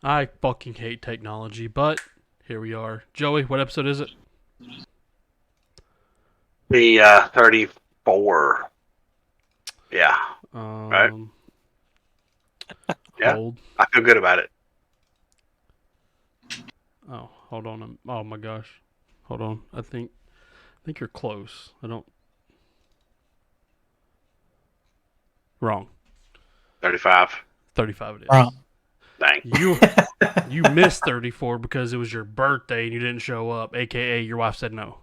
I fucking hate technology, but here we are. Joey, what episode is it? The 34. Yeah. Right. Um, Yeah. hold. I feel good about it. Oh, hold on. Oh my gosh. Hold on. I think you're close. I don't. Wrong. 35. 35 it is. Wrong. Dang. You missed 34 because it was your birthday and you didn't show up, aka your wife said no.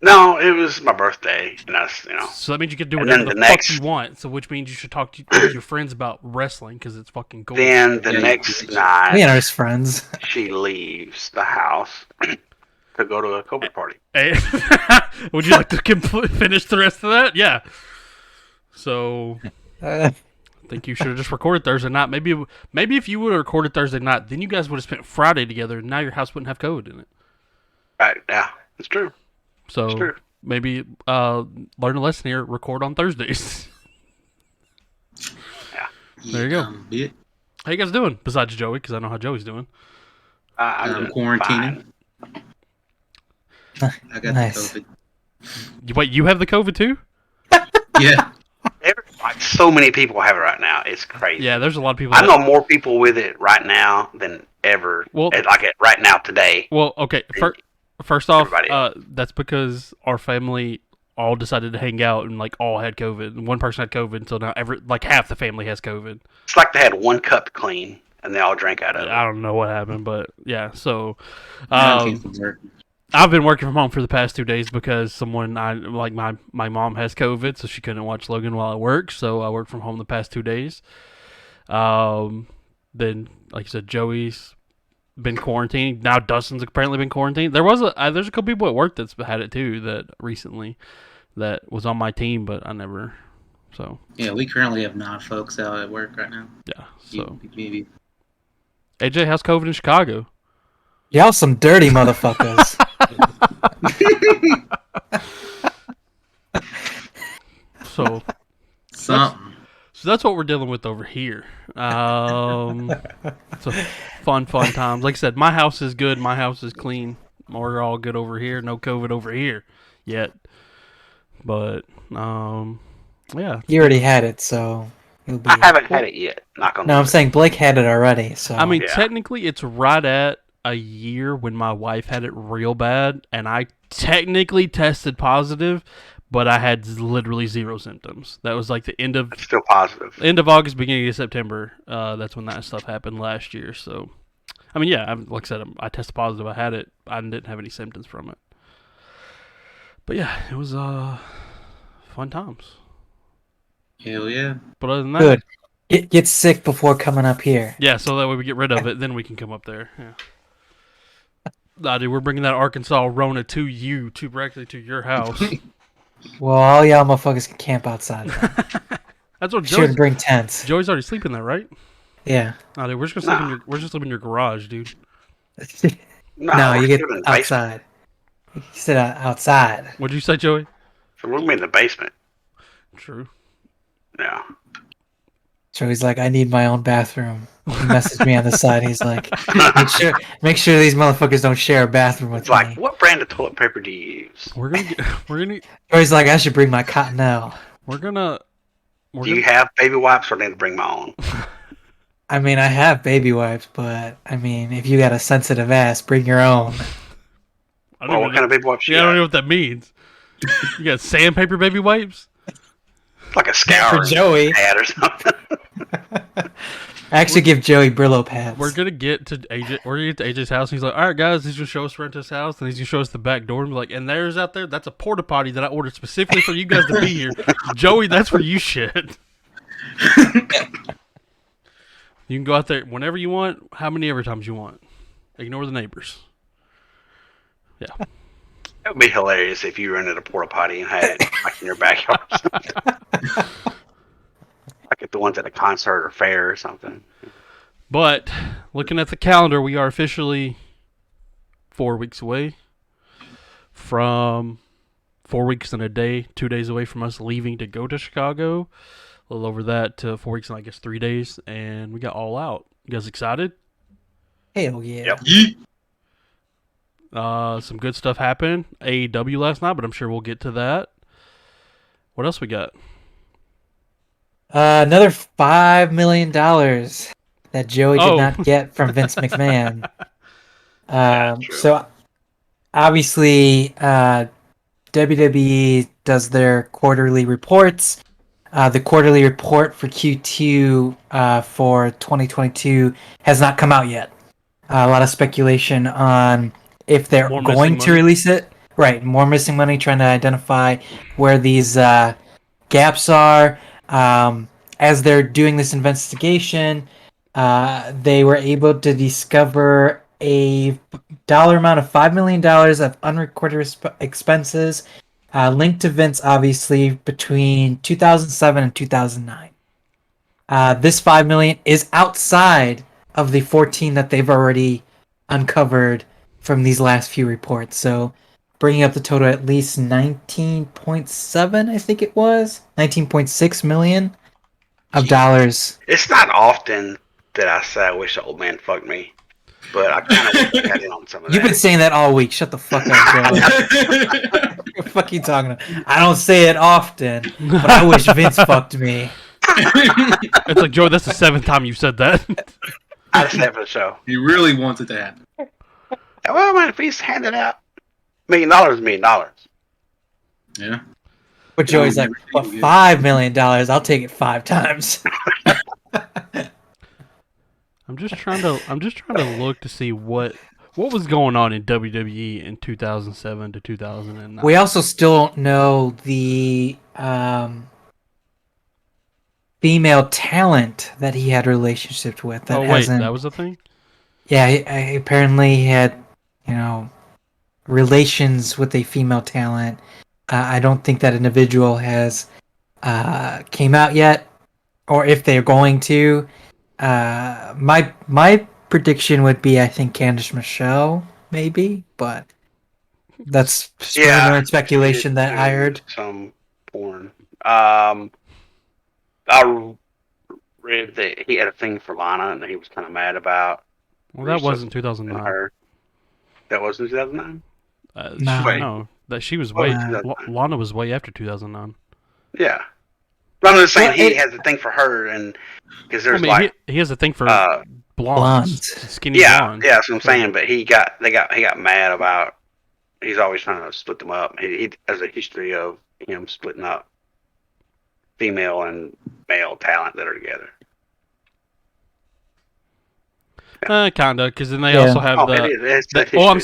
No, it was my birthday, and that's. So that means you can do And whatever then the the fuck next- you want. So which means you should talk to your friends about wrestling because it's fucking cool. Then the Yeah, next you- night, We are his friends. she leaves the house to go to a COVID party. Hey, would you like to finish the rest of that? Yeah. So I think you should have just recorded Thursday night. Maybe if you would have recorded Thursday night, then you guys would have spent Friday together, and now your house wouldn't have COVID in it. Right? Yeah, it's true. So It's true. maybe learn a lesson here. Record on Thursdays. There you go. dumb bitch. How you guys doing? Besides Joey, because I know how Joey's doing. I'm I'm doing quarantining. fine. I got Nice. the COVID. Wait, you have the COVID too? Yeah. Like, so many people have it right now. It's crazy. Yeah, there's a lot of people. I know more people with it right now than ever. Well- Right now today. Well, okay. First off, Everybody. that's because our family all decided to hang out and like all had COVID. And one person had COVID until now. Half the family has COVID. It's like they had one cup to clean, and they all drank out of it. I don't know what happened, but yeah. So, Mine came from work. I've been working from home for the past 2 days because my mom has COVID, so she couldn't watch Logan while I work. So I worked from home the past 2 days. Then, like I said, Joey's been quarantined. Now Dustin's apparently been quarantined. There's a couple people at work that's had it too that recently that was on my team, but I never. So Yeah, we currently have 9 folks out at work right now. yeah. So Maybe. AJ, how's COVID in Chicago? Y'all some dirty motherfuckers. So Something. that's what we're dealing with over here. So fun times. Like I said, my house is good. My house is clean. We're all good over here. No COVID over here yet. But yeah. You already had it, so you'll be. I haven't had it yet. Knock on No, I'm wood. saying Blake had it already. So I mean, Yeah. technically, it's right at a year when my wife had it real bad, and I technically tested positive, but I had literally zero symptoms. That was like the end of It's still positive. August, beginning of September. That's when that stuff happened last year. So, I mean, yeah, like I said, I tested positive. I had it. I didn't have any symptoms from it. But yeah, it was fun times. Hell yeah. But other than that, good. Get sick before coming up here. yeah, so that way we get rid of it, then we can come up there. Yeah. Nah, dude, we're bringing that Arkansas Rona to you, directly to your house. Well, all y'all motherfuckers can camp outside. That's what Sure to bring tents. Joey's already sleeping there, right? Yeah. Nah, dude, we're just gonna sleep in your garage, dude. No, you get we're in the basement. outside. You sit outside. What'd you say, Joey? So we're gonna be in the basement. True. Yeah. So he's like, I need my own bathroom. He messaged me on the side. He's like, make sure these motherfuckers don't share a bathroom with It's like, me. what brand of toilet paper do you use? We're gonna Or he's like, I should bring my Cottonelle. Do you have baby wipes, or do I need to bring my own? I mean, I have baby wipes, but I mean, if you got a sensitive ass, bring your own. I Well, what kind of baby wipes you I don't got? know what that means. You got sandpaper baby wipes? Like a scour For Joey. pad or something. I actually give Joey Brillo pads. We're gonna get to AJ. We're gonna get to AJ's house. And he's like, "All right, guys, he's gonna show us around to his house, and he's gonna show us the back door." And be like, "And there's out there. That's a porta potty that I ordered specifically for you guys to be here, Joey. That's where you shit. You can go out there whenever you want, how many ever times you want. Ignore the neighbors. Yeah, It would be hilarious if you rented a porta potty and had it like in your backyard. Or something. Like at the ones at a concert or fair or something. but looking at the calendar, we are officially 4 weeks away from 4 weeks and a day, 2 days away from us leaving to go to Chicago. little over that to 4 weeks and I guess 3 days, and we got All Out. You guys excited? Hell yeah. Yep. Some good stuff happened. AEW last night, but I'm sure we'll get to that. What else we got? Another $5 million that Joey did not get from Vince McMahon. So obviously, WWE does their quarterly reports. The quarterly report for Q2 for 2022 has not come out yet. A lot of speculation on if they're going to release it. Right, more missing money, trying to identify where these gaps are. As they're doing this investigation, they were able to discover a dollar amount of $5 million of unrecorded expenses linked to Vince, obviously, between 2007 and 2009. This $5 million is outside of the 14 that they've already uncovered from these last few reports. So bringing up the total at least 19.7, I think it was, 19.6 million of dollars. It's not often that I say I wish the old man fucked me, but I kind of wish I got in on some of that. You've been saying that all week. Shut the fuck up, Joe. What the fuck are you talking about? I don't say it often, but I wish Vince fucked me. It's like, Joe, that's the 7th time you said that. I said it for the show. He really wants it to happen. Well, man, if he's handing out $1 million, $1 million. Yeah. But Joey's like, but $5 million, I'll take it 5 times. I'm just trying to look to see what was going on in WWE in 2007 to 2009. We also still don't know the female talent that he had relationships with. That was a thing? Yeah, he apparently had, relations with a female talent. I don't think that individual has came out yet, or if they're going to. My prediction would be, I think, Candice Michelle, maybe, but that's speculation that I heard. Some porn. I read that he had a thing for Lana, and he was kind of mad about. Well, that wasn't 2009. That wasn't 2009. No, that she was way. Lana was way after 2009. Yeah, but I'm just saying he has a thing for her, and because there's he has a thing for blondes, skinny blondes. Yeah, that's what I'm saying. But he got mad about. He's always trying to split them up. He has a history of him splitting up female and male talent that are together. Kinda, because then they also have I'm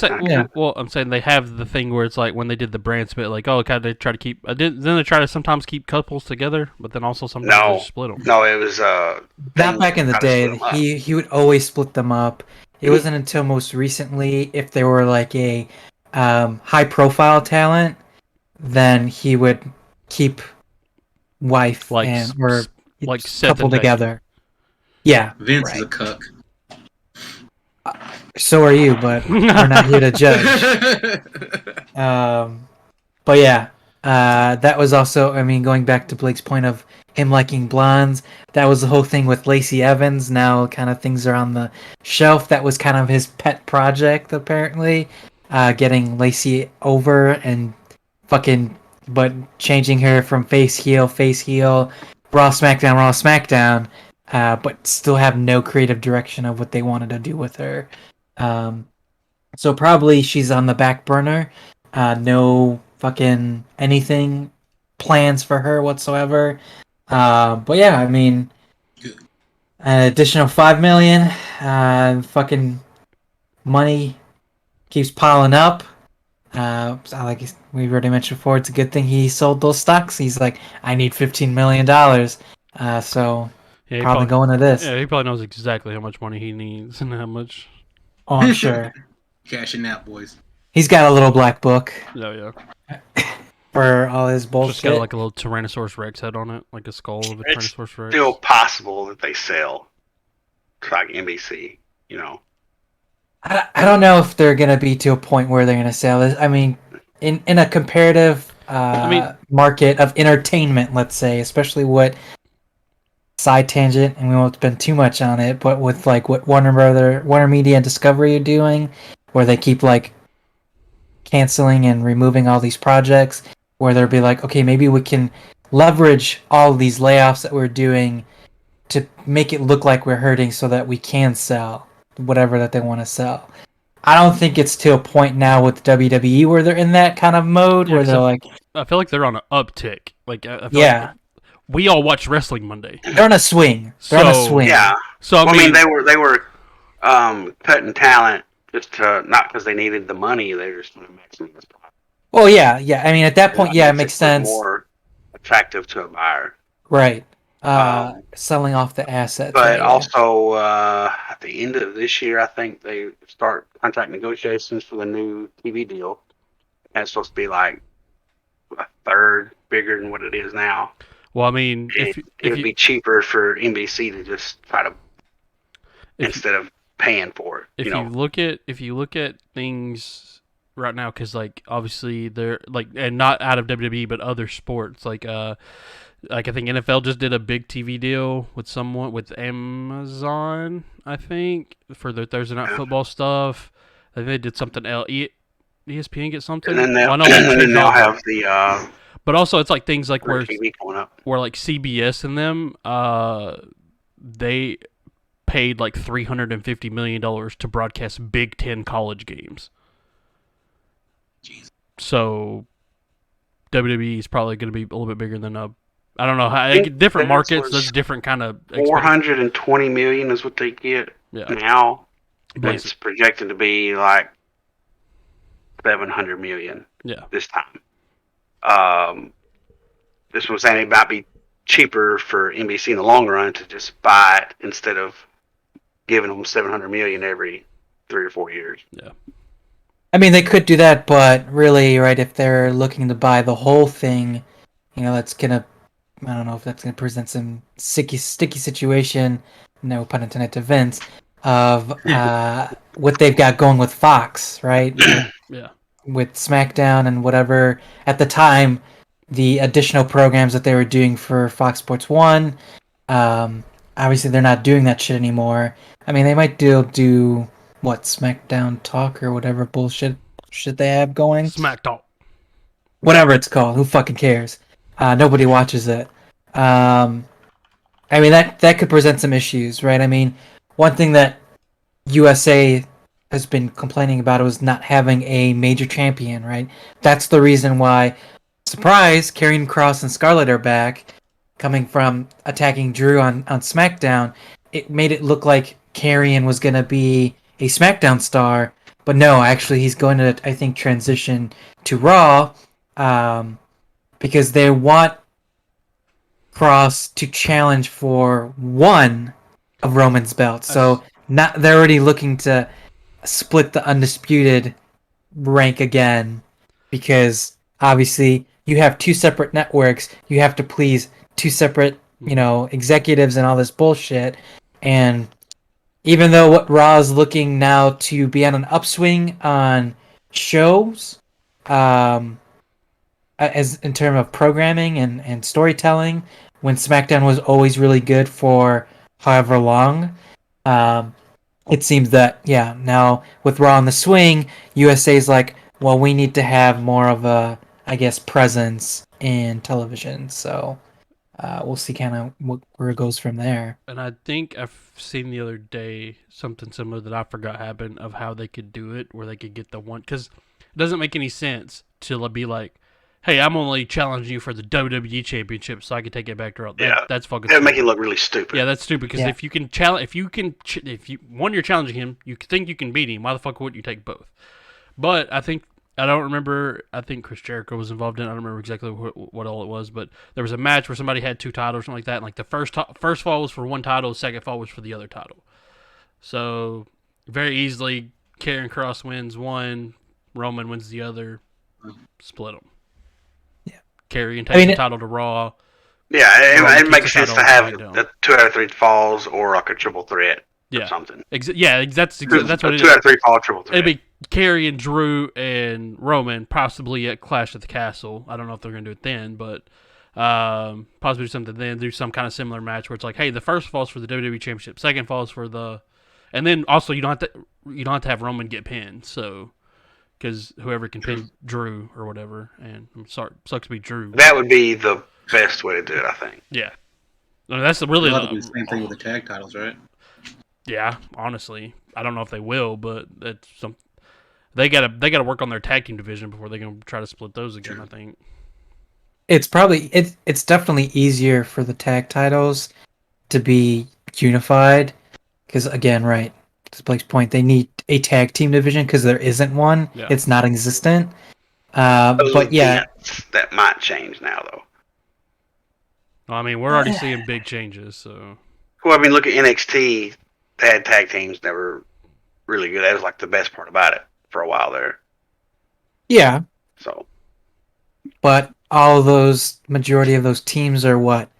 saying they have the thing where it's like when they did the brand split, like they try to keep. Then they try to sometimes keep couples together, but then also sometimes they just split them. No, it was not back in the day. He would always split them up. It wasn't until most recently, if they were like a high profile talent, then he would keep wife or couple together. Yeah, Vince is a cuck. So are you, but we're not here to judge. But yeah, that was also, going back to Blake's point of him liking blondes, that was the whole thing with Lacey Evans. Now kind of things are on the shelf. That was kind of his pet project, apparently. Getting Lacey over and but changing her from face heel, Raw, SmackDown, but still have no creative direction of what they wanted to do with her. So probably she's on the back burner. No fucking anything plans for her whatsoever. But yeah, an additional $5 million. Fucking money keeps piling up. Like we already mentioned before, it's a good thing he sold those stocks. He's like, I need $15 million. So probably going to this. Yeah, he probably knows exactly how much money he needs and how much. Oh, I'm sure. Cashing out, boys. He's got a little black book. Yeah. For all his bullshit. Just got like a little Tyrannosaurus Rex head on it, like a skull of a Tyrannosaurus Rex. It's still possible that they sell like NBC, I don't know if they're going to be to a point where they're going to sell this. In a comparative market of entertainment, let's say, especially what side tangent, and we won't spend too much on it, but with like what Warner Media and Discovery are doing, where they keep like canceling and removing all these projects, where they'll be like, okay, maybe we can leverage all these layoffs that we're doing to make it look like we're hurting so that we can sell whatever that they want to sell. I don't think it's to a point now with WWE where they're in that kind of mode where they're like, I feel like they're on an uptick. Like I feel yeah, like we all watch wrestling Monday. they're on a swing. They're on a swing. Yeah. So I mean, they were cutting talent just to not because they needed the money. They were just going to maximize profit. Well, yeah. I mean, at that point, yeah, it makes sense. More attractive to a buyer, right? Selling off the assets. But also, at the end of this year, I think they start contract negotiations for the new TV deal. And it's supposed to be like a third bigger than what it is now. Well, I mean, it would be cheaper for NBC to just try to instead of paying for it. If you look at things right now, because like obviously they're like, and not out of WWE but other sports, like I think NFL just did a big TV deal with Amazon, I think, for their Thursday Night Football stuff. I think they did something else. ESPN get something. And then they'll have the. But also, it's like things like where like CBS and them, they paid like $350 million to broadcast Big Ten college games. Jesus. So WWE is probably going to be a little bit bigger than I don't know how different markets. There's different kind of. 420 million is what they get now. But it's projected to be like 700 million. This time. This was saying it might be cheaper for NBC in the long run to just buy it instead of giving them 700 million every 3 or 4 years. Yeah. I mean, they could do that, but really, right, if they're looking to buy the whole thing, that's gonna, I don't know if that's gonna present some sticky situation, no pun intended to Vince, of what they've got going with Fox, right? Yeah. With SmackDown and whatever at the time, the additional programs that they were doing for Fox Sports 1, obviously they're not doing that shit anymore. I mean, they might do what, SmackDown Talk or whatever bullshit they have going. Smack Talk. Whatever it's called, who fucking cares? Nobody watches it. I mean, that could present some issues, right? I mean, one thing that USA has been complaining about was not having a major champion, right? That's the reason why, surprise, Karrion Kross and Scarlett are back, coming from attacking Drew on SmackDown. It made it look like Karrion was going to be a SmackDown star, but no, actually he's going to, I think, transition to Raw, because they want Kross to challenge for one of Roman's belts. So they're already looking to split the undisputed rank again, because obviously you have two separate networks, you have to please two separate executives and all this bullshit. And even though what Raw is looking now to be on an upswing on shows, as in terms of programming and storytelling, when SmackDown was always really good for however long, it seems that, now with Raw on the swing, USA's like, well, we need to have more of a, I guess, presence in television. So we'll see kind of where it goes from there. And I think I've seen the other day something similar that I forgot happened of how they could do it, where they could get the one, because it doesn't make any sense to be like, hey, I'm only challenging you for the WWE Championship so I can take it back to Raw. That's fucking. It'll make it look really stupid. Yeah, that's stupid, because if you can challenge, if you're challenging him, you think you can beat him. Why the fuck wouldn't you take both? But I think Chris Jericho was involved in it. I don't remember exactly what all it was, but there was a match where somebody had two titles or something like that, and like the first fall was for one title, the second fall was for the other title. So very easily, Karrion Kross wins one, Roman wins the other, split them. Yeah, Karrion takes the title to Raw. Yeah, it makes sense to have the 2 out of 3 falls or like a triple threat. Or something. That's what it is. 2 out of 3 fall, triple threat. It'd be Karrion, Drew, and Roman, possibly at Clash at the Castle. I don't know if they're going to do it then, but Possibly do something then, do some kind of similar match where it's like, hey, the first falls for the WWE Championship, second falls for the, and then also you don't have to have Roman get pinned, so because whoever can pin Drew or whatever, and I'm sorry, sucks to be Drew. That would be the best way to do it, I think. Yeah, I mean, that's really They'll have to do the same thing with the tag titles, right? Yeah, honestly, I don't know if they will, but it's some. They gotta work on their tag team division before they can try to split those again. Sure. I think. It's definitely easier for the tag titles to be unified because again, right, to Blake's point, they need a tag team division because there isn't one. Yeah. It's not existent. Those But yeah, events, that might change now, though. Well, I mean, we're already seeing big changes, so. Well, I mean, look at NXT. They had tag teams that were really good. That was like the best part about it for a while there. yeah, So but majority of those teams are what,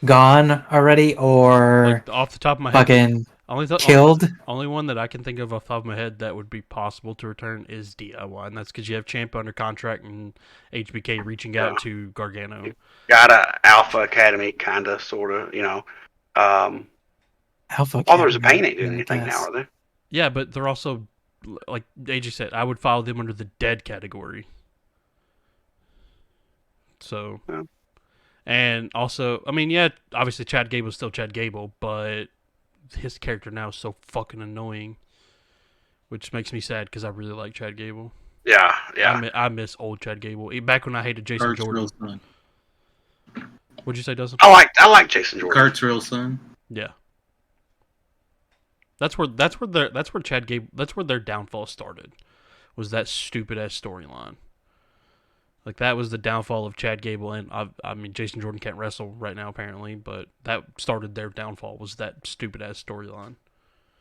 gone already or Like, off the top of my head, fucking only killed? only one that I can think of off the top of my head that would be possible to return is DIY, and that's because you have Champ under contract and HBK reaching out to Gargano. got a Alpha Academy, kind of, sort of, Alpha Authors of Academy, Pain ain't doing I anything guess. now, are they? Yeah, but they're also, like AJ said, I would file them under the dead category. So, Yeah. and also, I mean, yeah, obviously Chad Gable's still Chad Gable, but his character now is so fucking annoying, which makes me sad because I really like Chad Gable. Yeah, yeah. I miss old Chad Gable. Back when I hated Jason Kurt's Jordan. real son. What'd you say, Dustin? I like Jason Jordan. Kurt's real son. Yeah. That's where Chad Gable, that's where their downfall started. Was that stupid ass storyline. Like that was the downfall of Chad Gable, and I mean Jason Jordan can't wrestle right now apparently, but that started their downfall. Was that stupid ass storyline?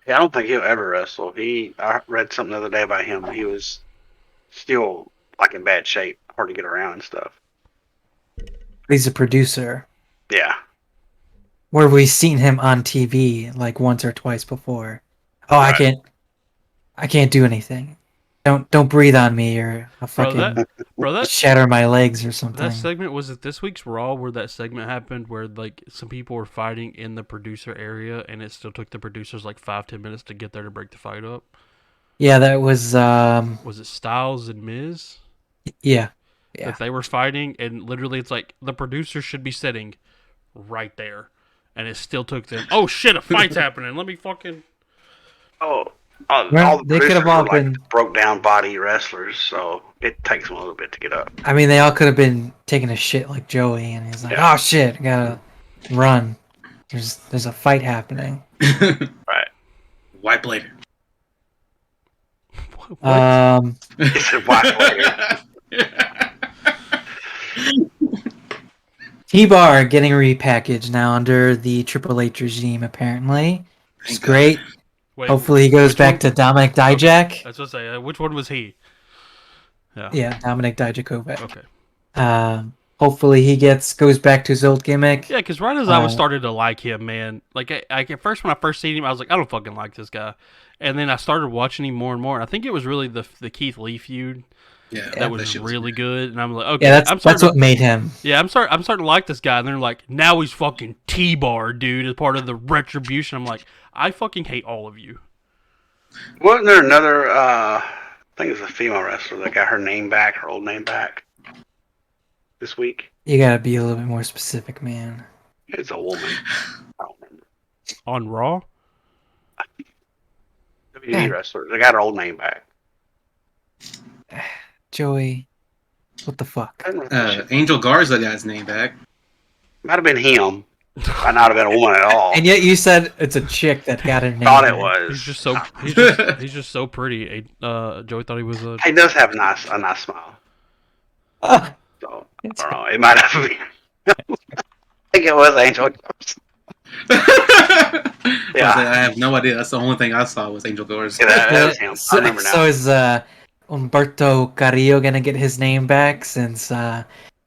Yeah, I don't think he'll ever wrestle. I read something the other day about him. He was still like in bad shape, hard to get around and stuff. He's a producer. Yeah. Where we've seen him on TV like once or twice before. Oh, Right. I can't do anything. Don't breathe on me or I'll Bro, fucking that shatter my legs or something. that segment, was it this week's Raw where that segment happened where like some people were fighting in the producer area and it still took the producers like 5-10 minutes to get there to break the fight up? Yeah, that was Was it Styles and Miz? yeah. Yeah. That they were fighting, and literally it's like the producer should be sitting right there, and it still took them. Oh shit, a fight's happening. Let me fucking. All Well, the they could producers have all were like been- broke down body wrestlers, so it takes them a little bit to get up. I mean, they all could have been taking a shit like Joey, and he's like, Yeah. "Oh shit, I gotta run. There's a fight happening." Right. Wipe later. What? He said, "Why?" T-Bar getting repackaged now under the Triple H regime. Apparently, it's Thank great. Wait, Hopefully, he goes which back one? to Dominic Dijak. That's what I say. Which one was he? Yeah. Yeah, Dominic Dijakovic. Okay. Hopefully, he goes back to his old gimmick. Yeah, because right as I was started to like him, man, like I at first when I first seen him, I was like, I don't fucking like this guy, and then I started watching him more and more. And I think it was really the Keith Lee feud Yeah, that was shit really weird. good, and I'm like, okay, Yeah, I'm that's what made him. Yeah, I'm starting to like this guy, and they're like, now he's fucking T-Bar, dude, as part of the Retribution. I'm like, I fucking hate all of you. Wasn't there another? I think it was a female wrestler that got her name back, her old name back, this week. You gotta be a little bit more specific, man. It's a woman. I don't remember. On Raw? WWE Yeah. wrestler. They got her old name back. Joey, what the fuck? I don't remember. Angel Garza got his name back. Might have been him. Might not have been a woman at all. And yet you said it's a chick that got her name. Thought it back. was. He's just so he's just so pretty. Joey thought he was a. He does have a nice smile. Ah, So I it's- don't know. It might have been. I think it was Angel. Yeah. I have no idea. That's the only thing I saw was Angel Garza. Yeah, that was him. I remember now. So is Umberto Carrillo gonna get his name back since they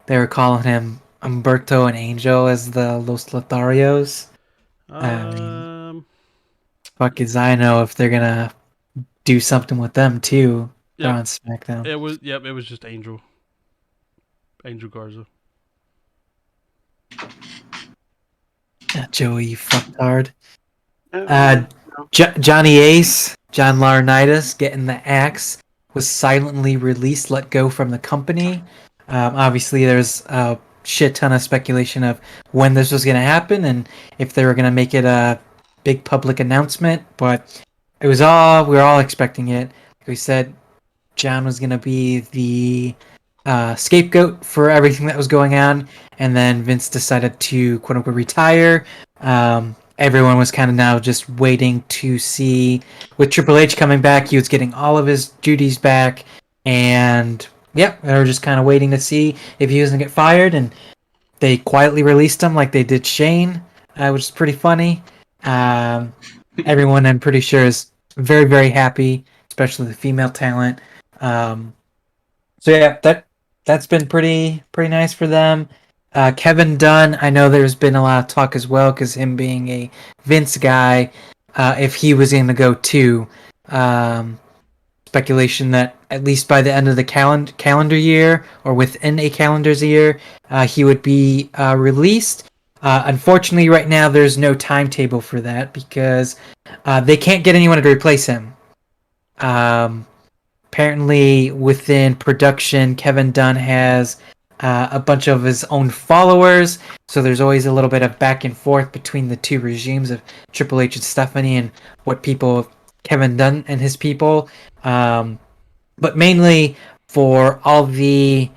were calling him Umberto and Angel as the Los Lotharios? Fuck is I know if they're gonna do something with them too. They're Yep. on SmackDown. It was just Angel Garza. Joey, you fucked hard. No. Johnny Ace, John Laurinaitis, getting the axe, was silently released, let go from the company. Obviously, there's a shit ton of speculation of when this was going to happen and if they were going to make it a big public announcement. But we were all expecting it. Like we said, John was going to be the scapegoat for everything that was going on, and then Vince decided to quote unquote retire. Everyone was kind of now just waiting to see with Triple H coming back, he was getting all of his duties back, and yeah, they were just kind of waiting to see if he was gonna get fired, and they quietly released him like they did Shane, which is pretty funny. Everyone, I'm pretty sure, is very, very happy, especially the female talent. So yeah, that's been pretty nice for them. Kevin Dunn, I know there's been a lot of talk as well because him being a Vince guy, if he was going to go too, speculation that at least by the end of the calendar year or within a calendar year, he would be released. Unfortunately, right now there's no timetable for that because they can't get anyone to replace him. Apparently, within production, Kevin Dunn has a bunch of his own followers, so there's always a little bit of back and forth between the two regimes of Triple H and Stephanie and what people, Kevin Dunn and his people. But mainly for all the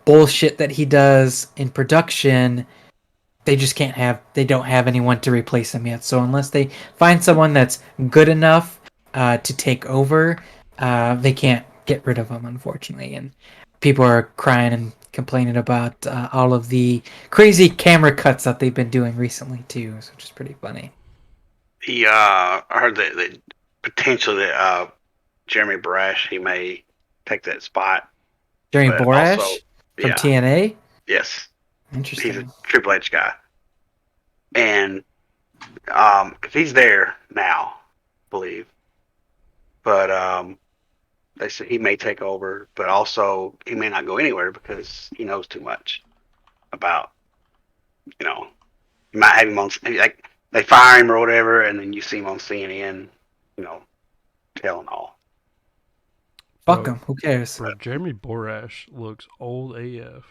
bullshit that he does in production, they don't have anyone to replace him yet. So unless they find someone that's good enough to take over, they can't get rid of him, unfortunately. And people are crying and complaining about all of the crazy camera cuts that they've been doing recently too, which is pretty funny. I heard that potentially that Jeremy Borash, he may take that spot. Jeremy Borash also, from TNA? Yes. Interesting. He's a Triple H guy. And because he's there now, I believe. But they said he may take over, but also he may not go anywhere because he knows too much about, you might have him on, like, they fire him or whatever, and then you see him on CNN, telling all. Fuck him. Who cares? Bro, Jeremy Borash looks old AF.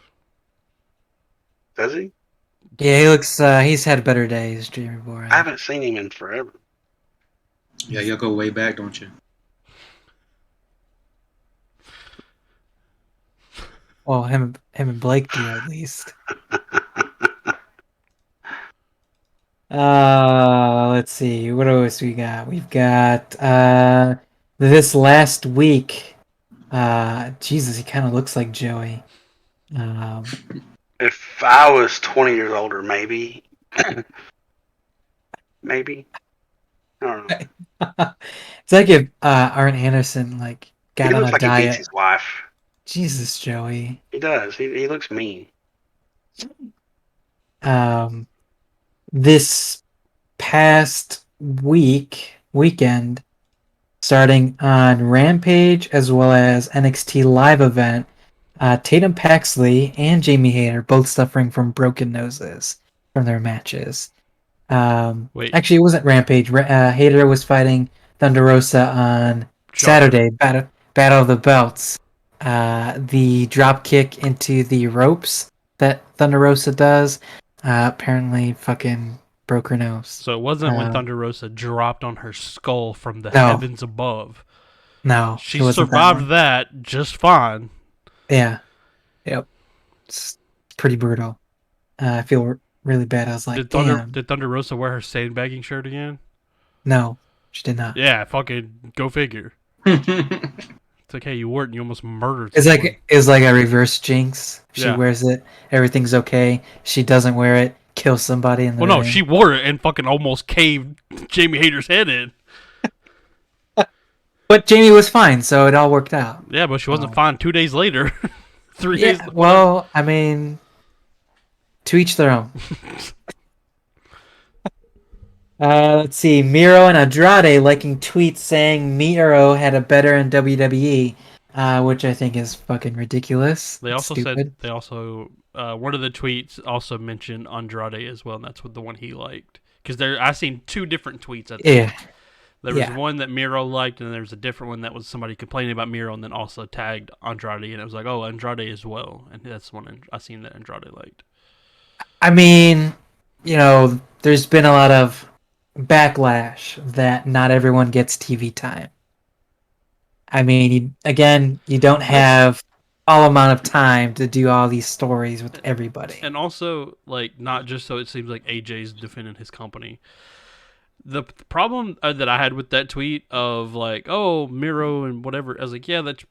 Does he? Yeah, he looks. He's had better days, Jeremy Borash. I haven't seen him in forever. Yeah, y'all go way back, don't you? Well, him and Blake do at least. Let's see. What else we got? We've got this last week. Jesus, he kind of looks like Joey. If I was 20 years older, maybe. Maybe. I don't know. It's like if Arn Anderson got He on looks a like diet. he beats his wife. Jesus, Joey. He does. He looks mean. This past weekend, starting on Rampage as well as NXT live event, Tatum Paxley and Jamie Hayter both suffering from broken noses from their matches. Wait. Actually, it wasn't Rampage. Hayter was fighting Thunder Rosa on Saturday, Battle of the Belts. The drop kick into the ropes that Thunder Rosa does apparently fucking broke her nose. So it wasn't when Thunder Rosa dropped on her skull from the No. heavens above. No, She survived that just fine. Yeah. Yep. It's pretty brutal. I feel really bad. I was like, Did Thunder Rosa wear her sandbagging shirt again? No, she did not. Yeah, fucking go figure. It's like, hey, you wore it and you almost murdered It's someone. like a reverse jinx. She Yeah. wears it, everything's okay. She doesn't wear it, kills somebody in the Well, no, ring. she wore it and fucking almost caved Jamie Hayter's head in. But Jamie was fine, so it all worked out. Yeah, but she wasn't fine 2 days later. 3 days later. Well, I mean, to each their own. Let's see. Miro and Andrade liking tweets saying Miro had a better in WWE. which I think is fucking ridiculous. They It's also stupid. one of the tweets also mentioned Andrade as well, and that's what the one he liked. Because I seen two different tweets. I think. Yeah. There was Yeah. one that Miro liked, and there was a different one that was somebody complaining about Miro, and then also tagged Andrade, and it was like, oh, Andrade as well, and that's the one I seen that Andrade liked. I mean, there's been a lot of backlash that not everyone gets TV time. I mean, you don't have all amount of time to do all these stories with everybody. And also, like, not just so it seems like AJ's defending his company. The problem that I had with that tweet of like, oh, Miro and whatever, I was like, yeah, that's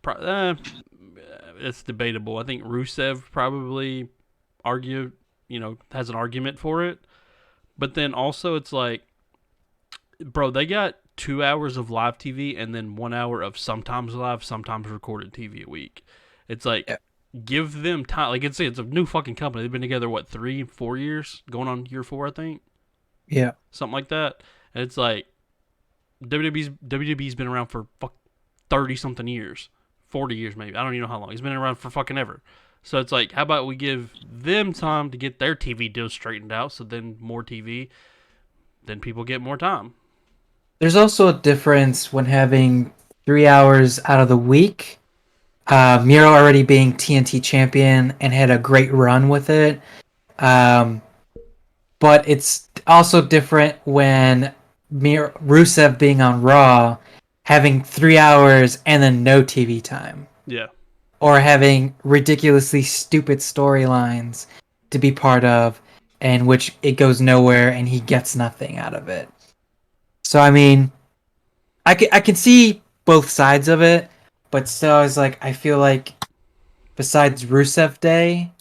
it's debatable. I think Rusev probably has an argument for it. But then also it's like, bro, they got 2 hours of live TV and then 1 hour of sometimes live, sometimes recorded TV a week. It's like, give them time. Like, it's a new fucking company. They've been together, 3-4 years? Going on year 4, I think? Yeah. Something like that. And it's like, WWE's been around for 30-something years. 40 years, maybe. I don't even know how long. He's been around for fucking ever. So it's like, how about we give them time to get their TV deals straightened out, so then more TV, then people get more time. There's also a difference when having 3 hours out of the week. Miro already being TNT champion and had a great run with it. But it's also different when Rusev being on Raw, having 3 hours and then no TV time. Yeah. Or having ridiculously stupid storylines to be part of, and which it goes nowhere and he gets nothing out of it. So, I mean, I can see both sides of it, but still, I feel like besides Rusev Day,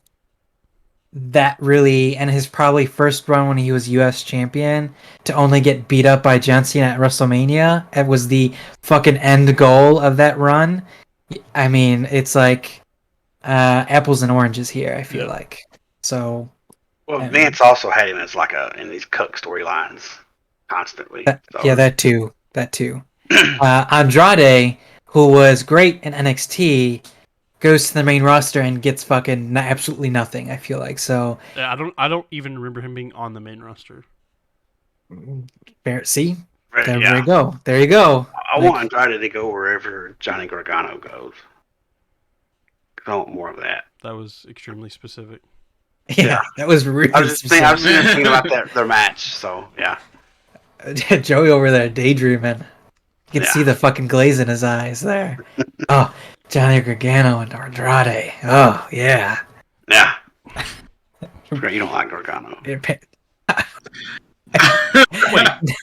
that really, and his probably first run when he was U.S. champion, to only get beat up by John Cena at WrestleMania, it was the fucking end goal of that run. I mean, it's like apples and oranges here, I feel like. So. Well, Vince also had him as in these Cook storylines constantly. Yeah, that too. Andrade, who was great in NXT, goes to the main roster and gets fucking absolutely nothing. I feel like so. Yeah, I don't even remember him being on the main roster. See, there you go. There you go. I want Andrade to go wherever Johnny Gargano goes. I want more of that. That was extremely specific. Yeah, that was really. I was just thinking about their match. So yeah. Joey over there daydreaming. You can see the fucking glaze in his eyes there. Oh, Johnny Gargano and Andrade. Oh, yeah. Yeah. You don't like Gargano. Wait.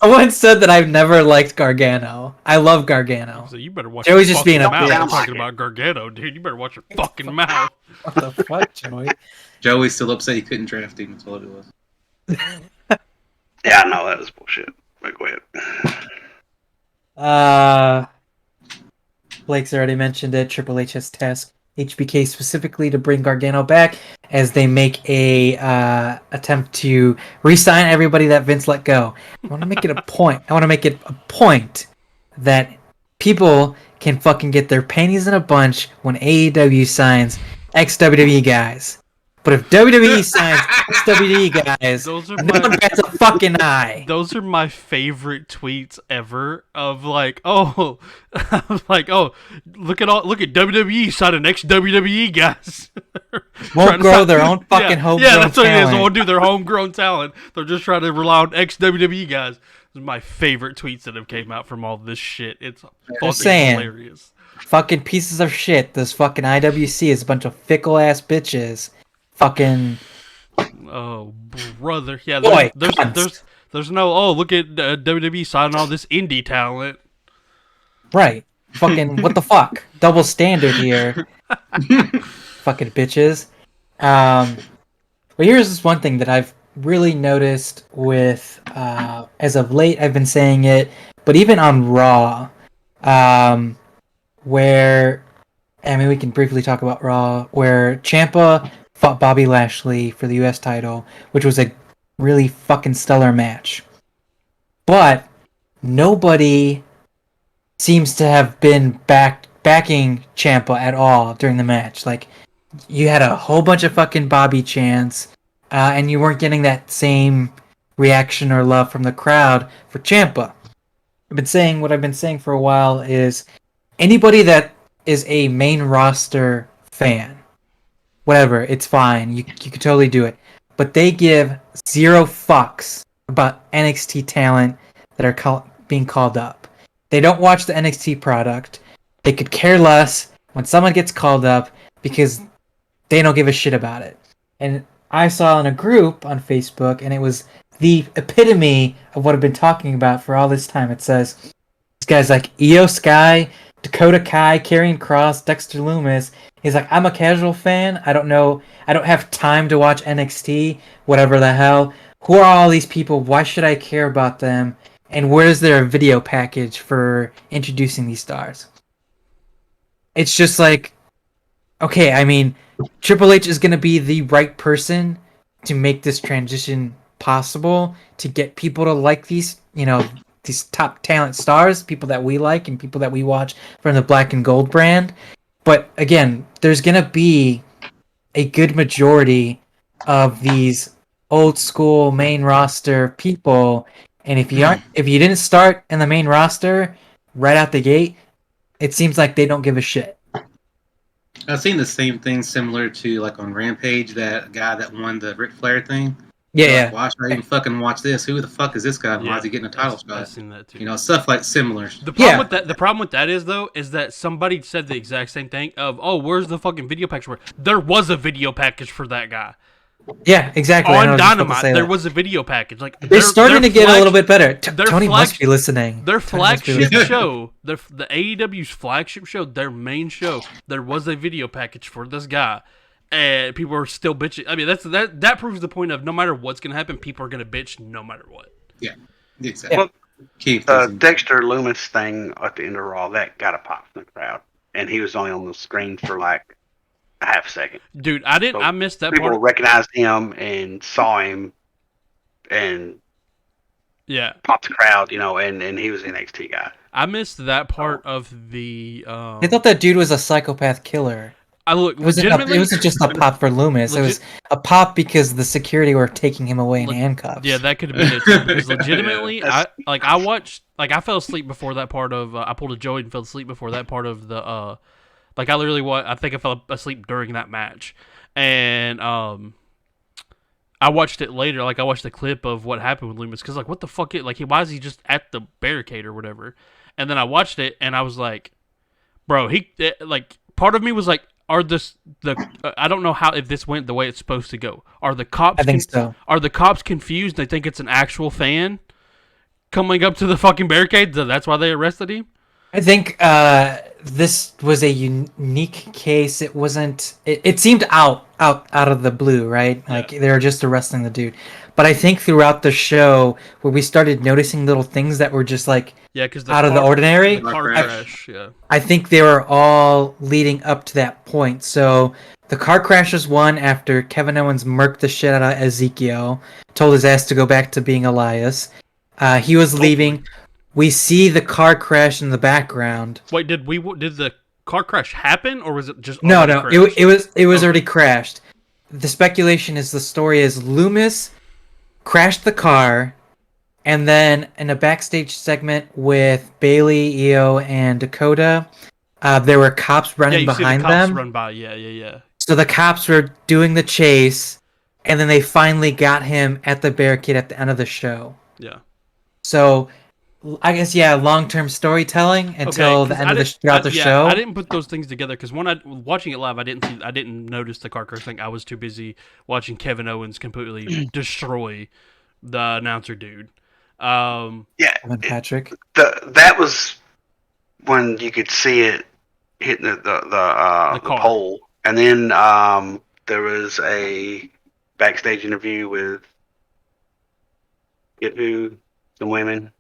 No one said that I've never liked Gargano. I love Gargano. So you better watch Joey's just being a mouth. bitch. I'm talking about Gargano, dude. You better watch your fucking mouth. What the fuck, Joey? Joey's still upset he couldn't draft him. That's all it was. Yeah, no, that was bullshit. But go ahead. Blake's already mentioned it. Triple H has tasked HBK specifically to bring Gargano back as they make a attempt to re-sign everybody that Vince let go. I want to make it a point. That people can fucking get their panties in a bunch when AEW signs ex-WWE guys. But if WWE signs WWE guys, no one bats a fucking eye. Those are my favorite tweets ever. Of look at WWE signing ex-WWE guys. Won't grow their own fucking homegrown talent. Yeah, that's what it is. They won't do their homegrown talent. They're just trying to rely on ex-WWE guys. Those are my favorite tweets that have came out from all this shit. It's fucking hilarious. Fucking pieces of shit. This fucking IWC is a bunch of fickle ass bitches. Fucking. Oh, brother. Yeah, there's no, look at WWE signing all this indie talent. Right. Fucking, what the fuck? Double standard here. Fucking bitches. But here's this one thing that I've really noticed with, as of late, I've been saying it, but even on Raw, where, I mean, we can briefly talk about Raw, where Ciampa fought Bobby Lashley for the U.S. title, which was a really fucking stellar match. But nobody seems to have been back backing Ciampa at all during the match. Like, you had a whole bunch of fucking Bobby chants, and you weren't getting that same reaction or love from the crowd for Ciampa. What I've been saying for a while is anybody that is a main roster fan, whatever, it's fine. You can totally do it. But they give zero fucks about NXT talent that are being called up. They don't watch the NXT product. They could care less when someone gets called up because they don't give a shit about it. And I saw in a group on Facebook, and it was the epitome of what I've been talking about for all this time. It says, these guys like Io Sky, Dakota Kai, Karrion Kross, Dexter Lumis. He's like, I'm a casual fan. I don't know. I don't have time to watch NXT, whatever the hell. Who are all these people? Why should I care about them? And where's their video package for introducing these stars? It's just like, okay, I mean, Triple H is going to be the right person to make this transition possible, to get people to like these, these top talent stars, people that we like and people that we watch from the Black and Gold brand. But again, there's going to be a good majority of these old school main roster people, and if you didn't start in the main roster right out the gate, it seems like they don't give a shit. I've seen the same thing similar to like on Rampage, that guy that won the Ric Flair thing. Yeah. Why should I even fucking watch this? Who the fuck is this guy? Why is he getting a title shot? I've seen that too. Stuff like similar. The problem with that is though, is that somebody said the exact same thing of, oh, where's the fucking video package for it? There was a video package for that guy. Yeah, exactly. On Dynamite, there was a video package. Like they're starting to get a little bit better. Tony must be listening. Their flagship show, the AEW's flagship show, their main show, there was a video package for this guy, and people are still bitching. I mean, that proves the point of no matter what's gonna happen, people are gonna bitch no matter what. Yeah, exactly. Well, Dexter Lumis thing at the end of Raw, that got a pop from the crowd, and he was only on the screen for like a half second. Dude, I missed that people part. People recognized him and saw him and popped the crowd, and he was an NXT guy. I missed that part of the I thought that dude was a psychopath killer. It wasn't just a pop for Loomis. It was a pop because the security were taking him away in handcuffs. Yeah, that could have been it too. Because legitimately, I fell asleep before that part of. I pulled a Joey and fell asleep before that part of the. I think I fell asleep during that match, and I watched it later. Like I watched the clip of what happened with Loomis because what the fuck? Why is he just at the barricade or whatever? And then I watched it and I was like, bro, part of me was like, I don't know if this went the way it's supposed to go. Are the cops? I think so. Are the cops confused? They think it's an actual fan coming up to the fucking barricade. That's why they arrested him. I think this was a unique case. It wasn't. It seemed out of the blue, right? Like they were just arresting the dude. But I think throughout the show, where we started noticing little things that were just out of the ordinary. The car crash. I think they were all leading up to that point. So the car crash was one after Kevin Owens murked the shit out of Ezekiel, told his ass to go back to being Elias. He was leaving. We see the car crash in the background. Wait, did the car crash happen, or was it just no? It was already crashed. The speculation is the story is Loomis crashed the car, and then in a backstage segment with Bailey, Io, and Dakota, there were cops running behind them. Run by, yeah. So the cops were doing the chase, and then they finally got him at the barricade at the end of the show. Yeah. So I guess long-term storytelling until the end of the show. I didn't put those things together because watching it live, I didn't notice the car crash thing. I was too busy watching Kevin Owens completely destroy the announcer dude. Patrick. That was when you could see it hitting the pole, and then there was a backstage interview with the women.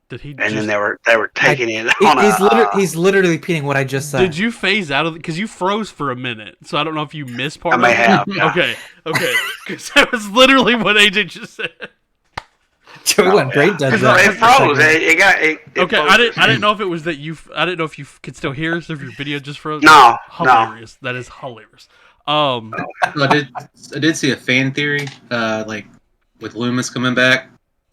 Then they were taking it on he's literally repeating what I just said. Did you phase out of it? Because you froze for a minute, so I don't know if you missed part I may have. Yeah. Okay. Because that was literally what AJ just said. Joey went brain dead. It froze. It got. It Okay, froze. I didn't know if it was that you. I didn't know if you could still hear us if your video just froze. No, Hilarious. That is hilarious. I did see a fan theory, like with Loomis coming back,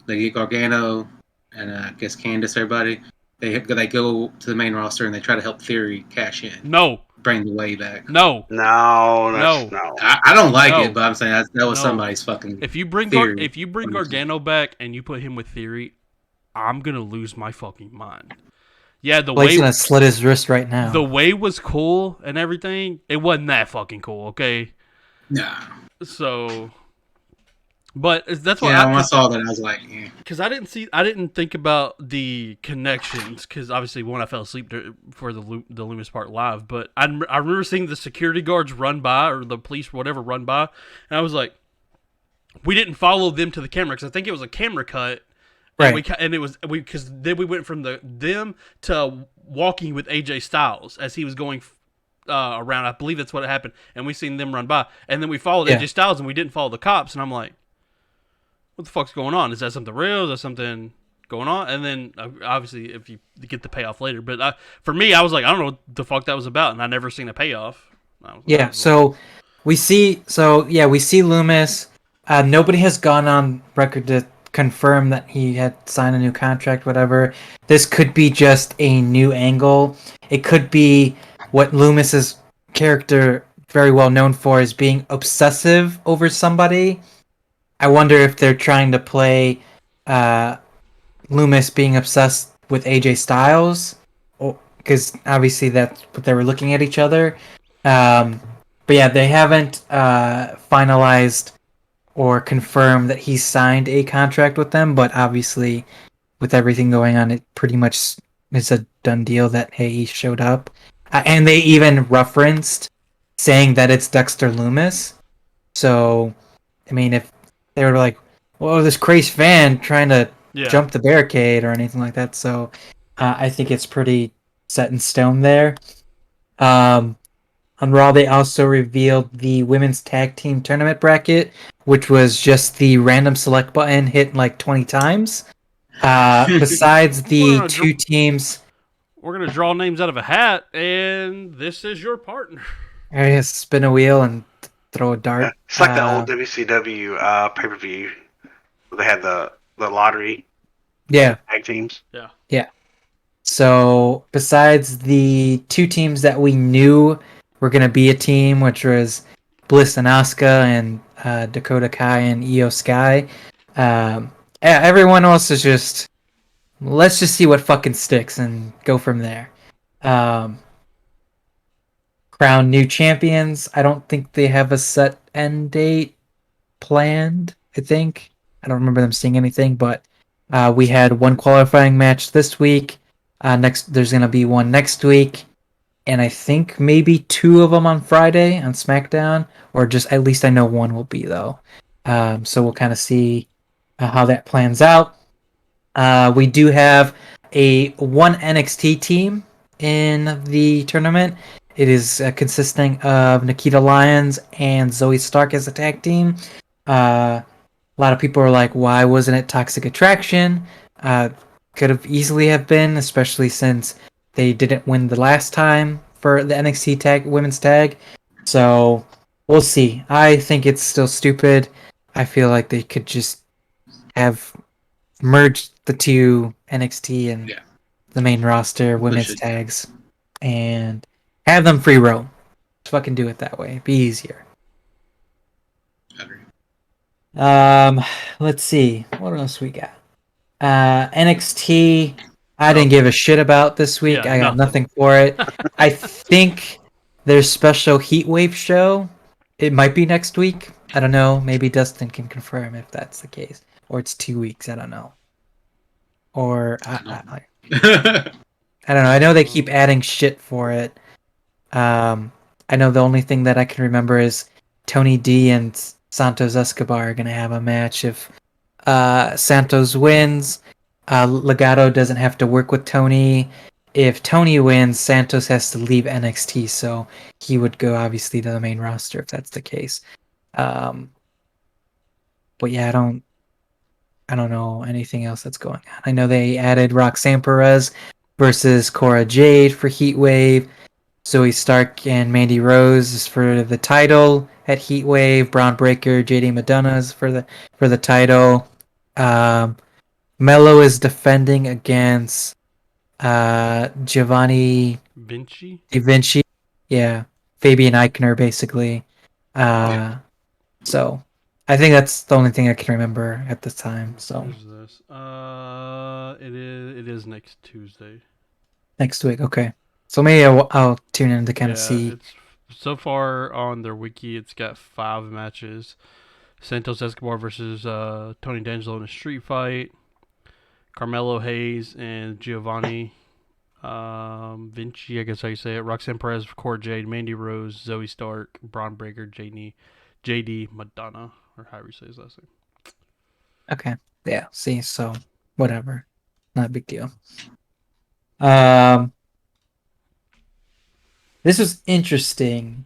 they get Gargano and I guess Candice, everybody. They go to the main roster and they try to help Theory cash in. No. Bring the way back. No. No. I don't like No. it, but I'm saying that was No. somebody's fucking. If you bring theory. Gargano back and you put him with Theory, I'm gonna lose my fucking mind. Yeah, Blake's gonna slit his wrist right now. The way was cool and everything. It wasn't that fucking cool, okay? Nah. So, but that's why. Yeah, when I saw that, I was like, because I didn't think about the connections. Because obviously, when I fell asleep for the Loomis part live, but I remember seeing the security guards run by or the police, whatever, run by, and I was like, we didn't follow them to the camera because I think it was a camera cut. Right. And it was because then we went from them to walking with AJ Styles as he was going around. I believe that's what happened. And we seen them run by. And then we followed AJ Styles and we didn't follow the cops. And I'm like, what the fuck's going on? Is that something real? Is that something going on? And then obviously if you get the payoff later. But for me, I was like, I don't know what the fuck that was about. And I never seen a payoff. We see Loomis. Nobody has gone on record to confirm that he had signed a new contract, whatever. This could be just a new angle. It could be what Loomis's character very well known for is being obsessive over somebody. I wonder if they're trying to play Loomis being obsessed with AJ Styles, because obviously that's what they were looking at each other. But yeah, they haven't finalized or confirm that he signed a contract with them, but obviously with everything going on, it pretty much is a done deal that, hey, he showed up. And they even referenced saying that it's Dexter Loomis. So, I mean, if they were like, whoa, this crazy fan trying to jump the barricade or anything like that. So, I think it's pretty set in stone there. On Raw, they also revealed the women's tag team tournament bracket, which was just the random select button hit like 20 times. Besides the two teams... We're going to draw names out of a hat, and this is your partner. I guess spin a wheel and throw a dart. It's like the old WCW pay-per-view where they had the lottery tag teams. Yeah. So, besides the two teams that we knew were going to be a team, which was Bliss and Asuka and Dakota Kai and Io Sky. Everyone else is just, let's just see what fucking sticks and go from there. Crown new champions. I don't think they have a set end date planned, I think. I don't remember them seeing anything, but we had one qualifying match this week. There's going to be one next week. And I think maybe two of them on Friday on SmackDown, or just at least I know one will be though. So we'll kind of see how that plans out. We do have one NXT team in the tournament. It is consisting of Nikita Lyons and Zoe Stark as a tag team. A lot of people are like, why wasn't it Toxic Attraction? Could have easily have been, especially since they didn't win the last time for the NXT women's tag. So we'll see. I think it's still stupid. I feel like they could just have merged the two NXT and the main roster women's tags and have them free roam. Just fucking do it that way. Be easier. Let's see. What else we got? NXT... I didn't give a shit about this week. I got nothing for it. I think their special Heatwave show, it might be next week. I don't know. Maybe Dustin can confirm if that's the case. Or it's 2 weeks. I don't know. Or, I don't know. I know they keep adding shit for it. I know the only thing that I can remember is Tony D and Santos Escobar are going to have a match. If Santos wins... Legado doesn't have to work with Tony. If Tony wins, Santos has to leave NXT, so he would go obviously to the main roster if that's the case. But yeah, I I don't know anything else that's going on. I know they added Roxanne Perez versus Cora Jade for Heatwave. Zoe Stark and Mandy Rose is for the title at Heatwave. Braun Breaker, JD Madonna's for the title. Mello is defending against Giovanni Vinci. Di Vinci. Yeah, Fabian Eichner basically. So I think that's the only thing I can remember at this time. So Where's this? It is next Tuesday. next week, okay. So maybe I'll tune in to kind of see. It's so far on their wiki. It's got 5 matches: Santos Escobar versus Tony D'Angelo in a street fight, Carmelo Hayes and Giovanni Vinci, I guess how you say it. Roxanne Perez, Cora Jade, Mandy Rose, Zoe Stark, Braun Breaker, JD Madonna, or however you say his last name. Okay. Yeah. See. So whatever. Not a big deal. This was interesting.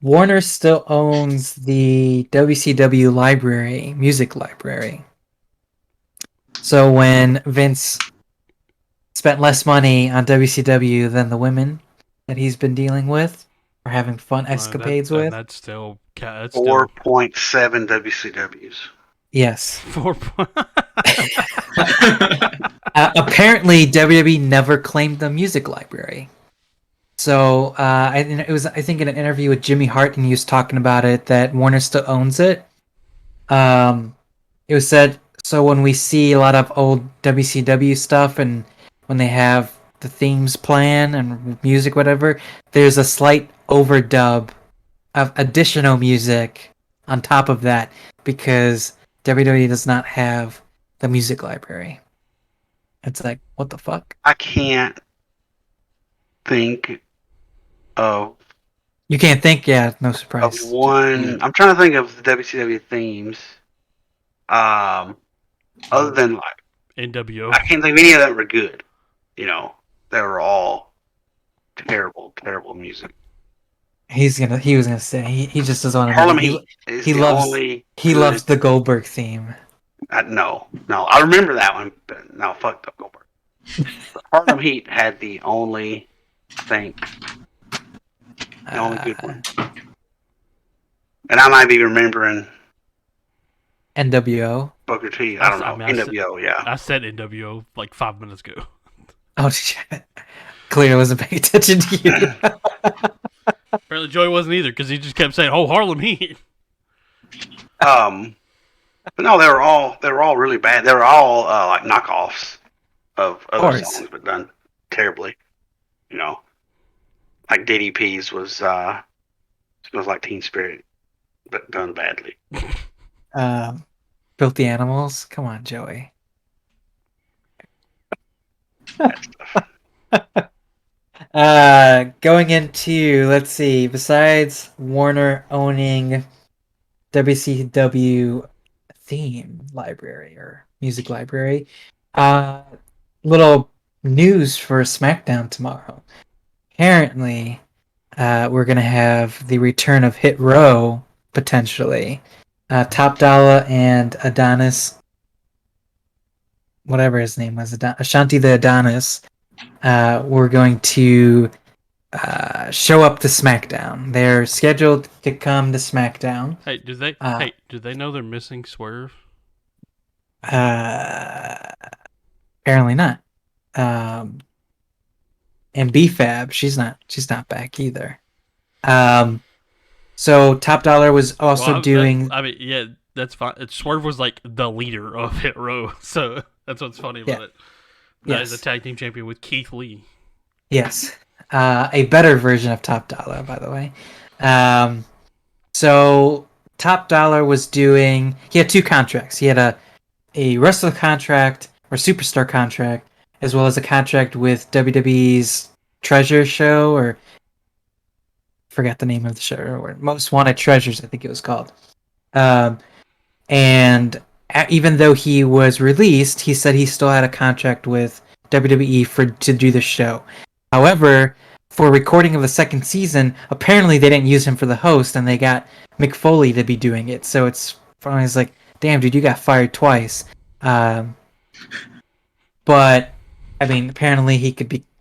Warner still owns the WCW library, music library. So when Vince spent less money on WCW than the women that he's been dealing with or having fun escapades with, That's still 4.7 WCWs. yes. 4. Apparently, WWE never claimed the music library. So it was, I think, in an interview with Jimmy Hart, and he was talking about it that Warner still owns it. It was said so when we see a lot of old WCW stuff, and when they have the themes playing and music, whatever, there's a slight overdub of additional music on top of that because WWE does not have the music library. It's like, what the fuck? I can't think of You can't think, yeah, no surprise. one. I'm trying to think of the WCW themes. Other than like NWO. I can't think of any of that were good. You know, they were all terrible, terrible music. He was gonna say he just doesn't want to. Harlem Heat is he the loves only. he good- loves the Goldberg theme. No, I remember that one, but no, fuck the Goldberg. Harlem Heat had the only, I think, the only good one. And I might be remembering NWO. Booker T. I don't know. I mean, NWO, yeah. I said NWO like 5 minutes ago. Oh shit! Clearly wasn't paying attention to you. Apparently Joey wasn't either because he just kept saying, "Oh, Harlem Heat." But no, they were all really bad. They were all like knockoffs of other course. songs, but done terribly. You know, like DDP's was like Teen Spirit, but done badly. Filthy Animals. Come on, Joey. That stuff. Going into, let's see, besides Warner owning WCW theme library or music library, little news for SmackDown tomorrow. Apparently, we're gonna have the return of Hit Row potentially. Top Dollar and Adonis, whatever his name was, Ashanti the Adonis, were going to show up to SmackDown. They're scheduled to come to SmackDown. Hey, do they know they're missing Swerve? Apparently not. And B-Fab, she's not back either. So Top Dollar was also doing. Yeah, that's fine. Swerve was like the leader of Hit Row, so that's what's funny about it. That is a tag team champion with Keith Lee. Yes, a better version of Top Dollar, by the way. So Top Dollar was doing. He had 2 contracts. He had a wrestler contract or superstar contract, as well as a contract with WWE's Treasure Show, or forgot the name of the show, or Most Wanted Treasures, I think it was called. And even though he was released, he said he still had a contract with WWE to do the show. However, for recording of the second season, apparently they didn't use him for the host, and they got Mick Foley to be doing it. So it's like, damn, dude, you got fired twice. Um, but I mean, apparently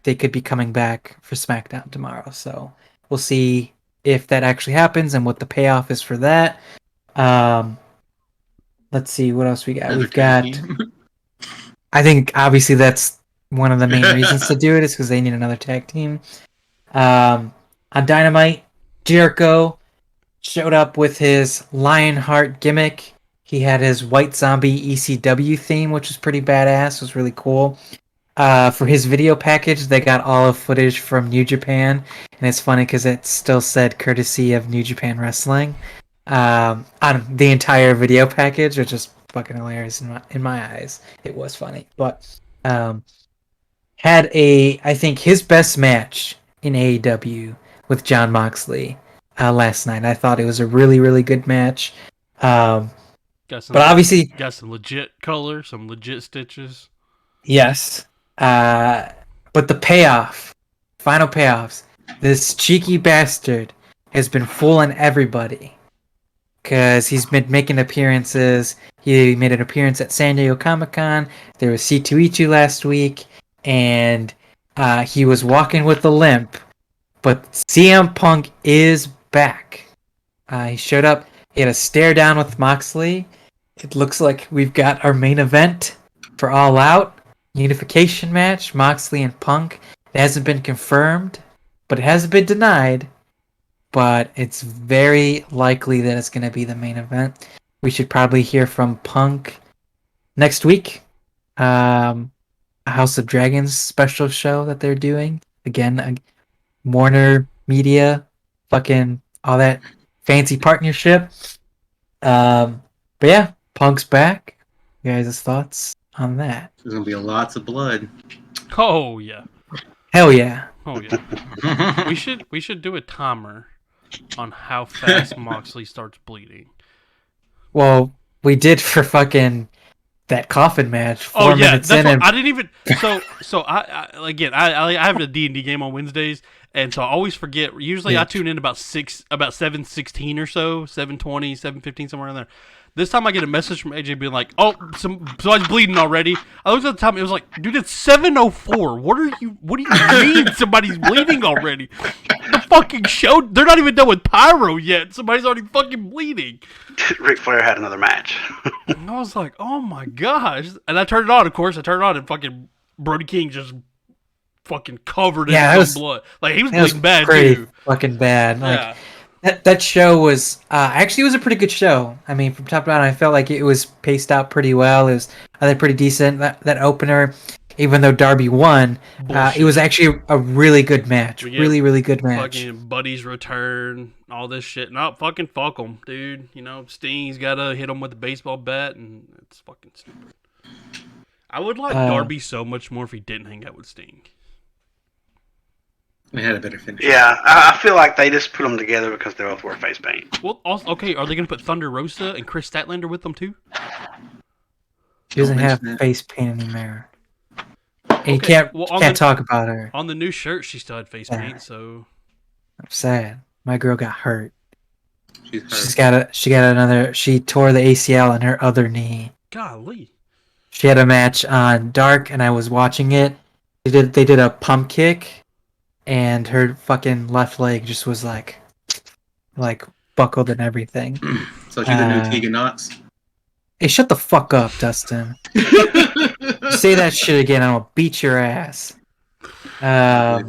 they could be coming back for SmackDown tomorrow. So we'll see if that actually happens and what the payoff is for that. Let's see what else we got. Another We've tag got. team. I think obviously that's one of the main reasons to do it is because they need another tag team. On Dynamite, Jericho showed up with his Lionheart gimmick. He had his White Zombie ECW theme, which was pretty badass. It was really cool. For his video package, they got all of footage from New Japan, and it's funny because it still said courtesy of New Japan Wrestling on the entire video package, which is fucking hilarious in my eyes. It was funny, but had I think his best match in AEW with Jon Moxley last night. I thought it was a really, really good match. But obviously, got some legit color, some legit stitches. Yes. But the payoff, final payoffs, this cheeky bastard has been fooling everybody. Because he's been making appearances. He made an appearance at San Diego Comic-Con. There was C2E2 last week. And he was walking with a limp. But CM Punk is back. He showed up. He had a stare down with Moxley. It looks like we've got our main event for All Out. Unification match, Moxley and Punk. It hasn't been confirmed, but it hasn't been denied. But it's very likely that it's going to be the main event. We should probably hear from Punk next week. A House of Dragons special show that they're doing. Again, Warner Media, fucking all that fancy partnership. But yeah, Punk's back. You guys' thoughts on that? There's gonna be lots of blood. Oh yeah. Hell yeah. Oh yeah. we should do a timer on how fast Moxley starts bleeding. Well, we did for fucking that coffin match. 4 minutes in, I didn't even. So I have a D&D game on Wednesdays, and so I always forget. Usually I tune in about 7:16 or so, 7:20, 7:15, somewhere in there. This time I get a message from AJ being like, "Oh, somebody's bleeding already." I looked at the time; it was like, "Dude, it's 7:04. What do you mean somebody's bleeding already?" The fucking show, they're not even done with pyro yet. Somebody's already fucking bleeding. Ric Flair had another match. And I was like, "Oh my gosh!" And I turned it on. Of course, I turned it on, and fucking Brody King just fucking covered in blood. Like he was bleeding bad too. Fucking bad. Like, yeah. That show was actually it was a pretty good show. I mean, from top to bottom, I felt like it was paced out pretty well. It was I think pretty decent. That opener, even though Darby won, it was actually a really good match. Really, really good match. Fucking Buddy's return, all this shit. No, fucking fuck them, dude. You know, Sting's gotta hit him with a baseball bat, and it's fucking stupid. I would like Darby so much more if he didn't hang out with Sting. We had a better finish. Yeah, I feel like they just put them together because they both wear face paint. Well, also, okay, are they going to put Thunder Rosa and Chris Statlander with them too? She doesn't have face paint anymore. And you can't talk about her. On the new shirt, she still had face paint, so... I'm sad. My girl got hurt. She's hurt. She tore the ACL in her other knee. Golly. She had a match on Dark, and I was watching it. They did a pump kick, and her fucking left leg just was like buckled and everything. So she's the new Tegan Knox. Hey, shut the fuck up, Dustin. Say that shit again, I'll beat your ass. Yeah,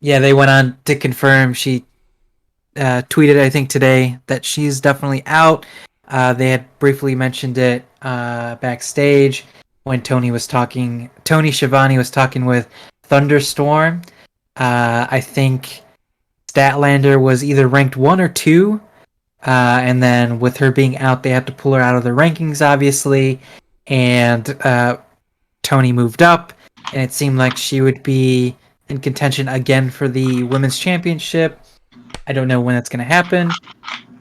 they went on to confirm. She tweeted, I think today, that she's definitely out. They had briefly mentioned it backstage when Tony Schiavone was talking with Thunderstorm. I think Statlander was either ranked 1 or 2. And then with her being out, they had to pull her out of the rankings, obviously. And Tony moved up, and it seemed like she would be in contention again for the Women's Championship. I don't know when that's going to happen.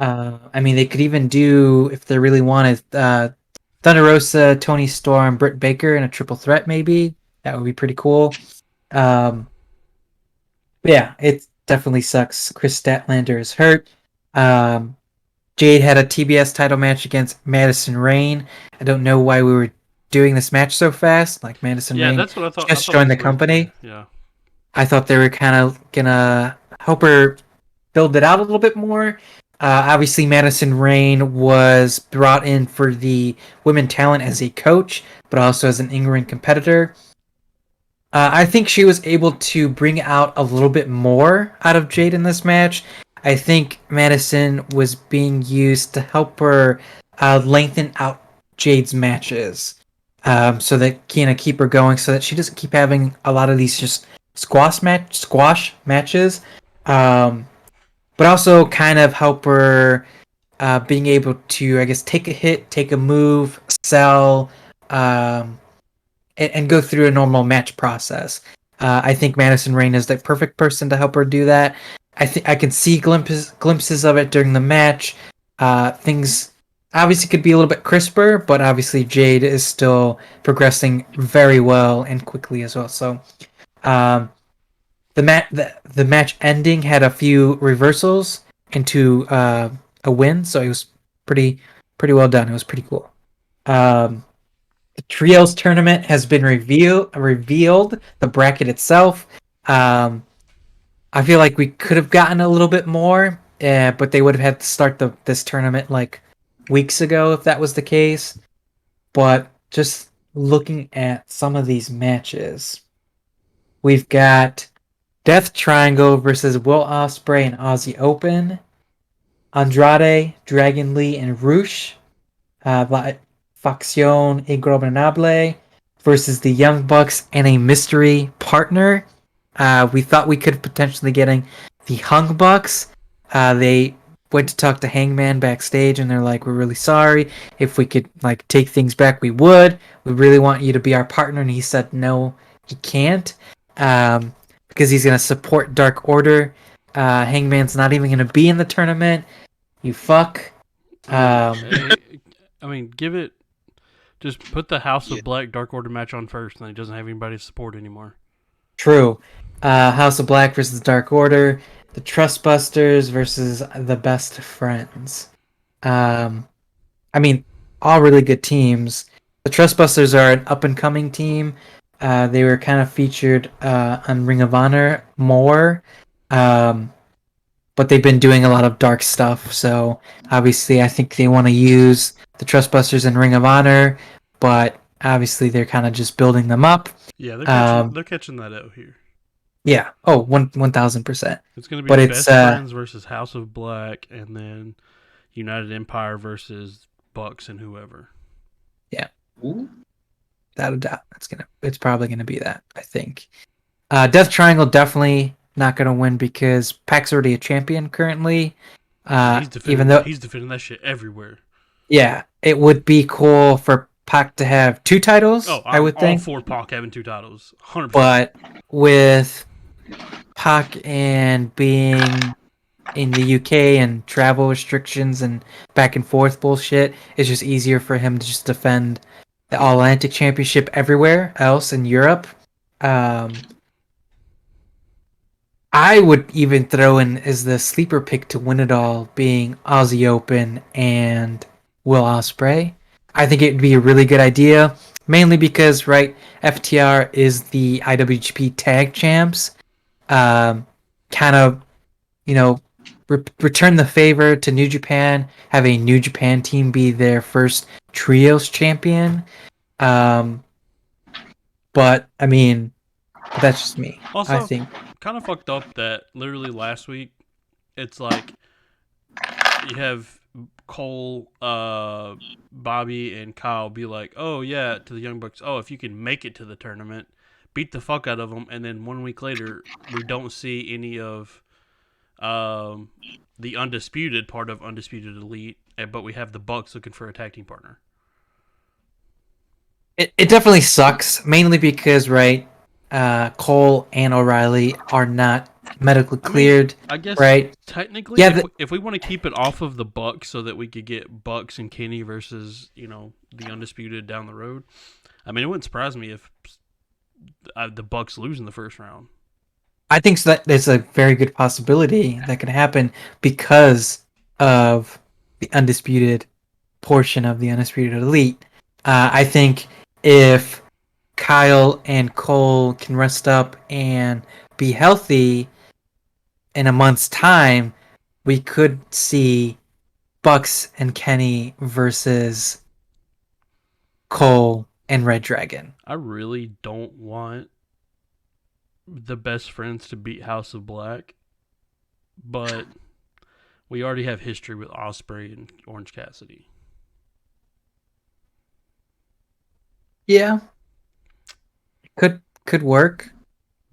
I mean, they could even do, if they really wanted, Thunder Rosa, Tony Storm, Britt Baker in a triple threat, maybe. That would be pretty cool. Yeah, it definitely sucks. Chris Statlander is hurt. Jade had a TBS title match against Madison Rayne. I don't know why we were doing this match so fast. Like Madison Rayne that's what I thought. just I thought it joined was the weird, company. too. Yeah. I thought they were kind of gonna help her build it out a little bit more. Obviously, Madison Rayne was brought in for the women talent as a coach, but also as an in-ring competitor. I think she was able to bring out a little bit more out of Jade in this match. I think Madison was being used to help her lengthen out Jade's matches, so that kind of keep her going, so that she doesn't keep having a lot of these just squash matches, but also kind of help her being able to, I guess, take a hit, take a move, sell, and go through a normal match process. I think Madison Rayne is the perfect person to help her do that. I think I can see glimpses of it during the match. Things obviously could be a little bit crisper, but obviously Jade is still progressing very well and quickly as well. So um, the match ending had a few reversals into a win, so it was pretty well done. It was pretty cool. The trios tournament has been revealed. The bracket itself. I feel like we could have gotten a little bit more, but they would have had to start this tournament like weeks ago if that was the case. But just looking at some of these matches, we've got Death Triangle versus Will Ospreay and Aussie Open, Andrade, Dragon Lee, and Rush, Facción Ingobernable versus the Young Bucks and a mystery partner. We thought we could potentially getting the Hung Bucks. They went to talk to Hangman backstage, and they're like, "We're really sorry. If we could like take things back, we would. We really want you to be our partner." And he said, "No, he can't, because he's gonna support Dark Order. Hangman's not even gonna be in the tournament. You fuck." I mean, give it. Just put the House of Black Dark Order match on first, and then he doesn't have anybody to support anymore. True. House of Black versus Dark Order, the Trustbusters versus the Best Friends. I mean, all really good teams. The Trustbusters are an up-and-coming team. They were kind of featured on Ring of Honor more, but they've been doing a lot of dark stuff. So obviously, I think they want to use the Trustbusters in Ring of Honor, but obviously they're kind of just building them up. Yeah, they're catching that out here. Yeah. Oh, 1,000%. It's going to be But Best it's Friends versus House of Black, and then United Empire versus Bucks and whoever. Yeah. Ooh. Without a doubt, it's probably gonna be that. I think. Death Triangle definitely not gonna win because Pac's already a champion currently. He's defending that shit everywhere. Yeah, it would be cool for Pac to have 2 titles. Oh, I would think. All for Pac having 2 titles, 100%. But with Pac and being in the UK and travel restrictions and back and forth bullshit, it's just easier for him to just defend the All Atlantic Championship everywhere else in Europe. I would even throw in as the sleeper pick to win it all being Aussie Open and Will Ospreay. I think it would be a really good idea, mainly because, right, FTR is the IWGP Tag Champs. Kind of, return the favor to New Japan, have a New Japan team be their first trios champion. But I mean, that's just me. Also, I think kind of fucked up that literally last week, it's like you have Cole, Bobby, and Kyle be like, "Oh yeah," to the Young Bucks. "Oh, if you can make it to the tournament, beat the fuck out of them," and then 1 week later, we don't see any of the undisputed part of Undisputed Elite, but we have the Bucks looking for a tag team partner. it definitely sucks, mainly because, right, Cole and O'Reilly are not medically cleared. I guess, right? Technically, Yeah, if we want to keep it off of the Bucks so that we could get Bucks and Kenny versus the Undisputed down the road, I mean, it wouldn't surprise me if the Bucks lose in the first round. I think that there's a very good possibility that could happen because of the undisputed portion of the Undisputed Elite. I think if Kyle and Cole can rest up and be healthy in a month's time, we could see Bucks and Kenny versus Cole and Red Dragon. I really don't want the best friends to beat House of Black, but we already have history with Osprey and Orange Cassidy. Yeah, could work.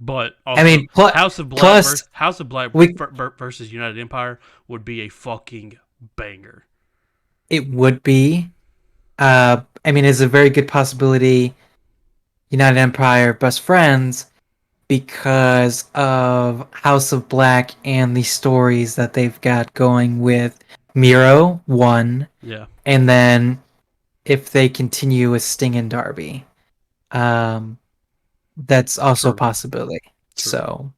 But also, I mean, House of Black we- versus United Empire would be a fucking banger. It would be. I mean, it's a very good possibility. United Empire best friends because of House of Black and the stories that they've got going with Miro, one, Yeah. and then if they continue with Sting and Darby, that's also a True. possibility. True. So,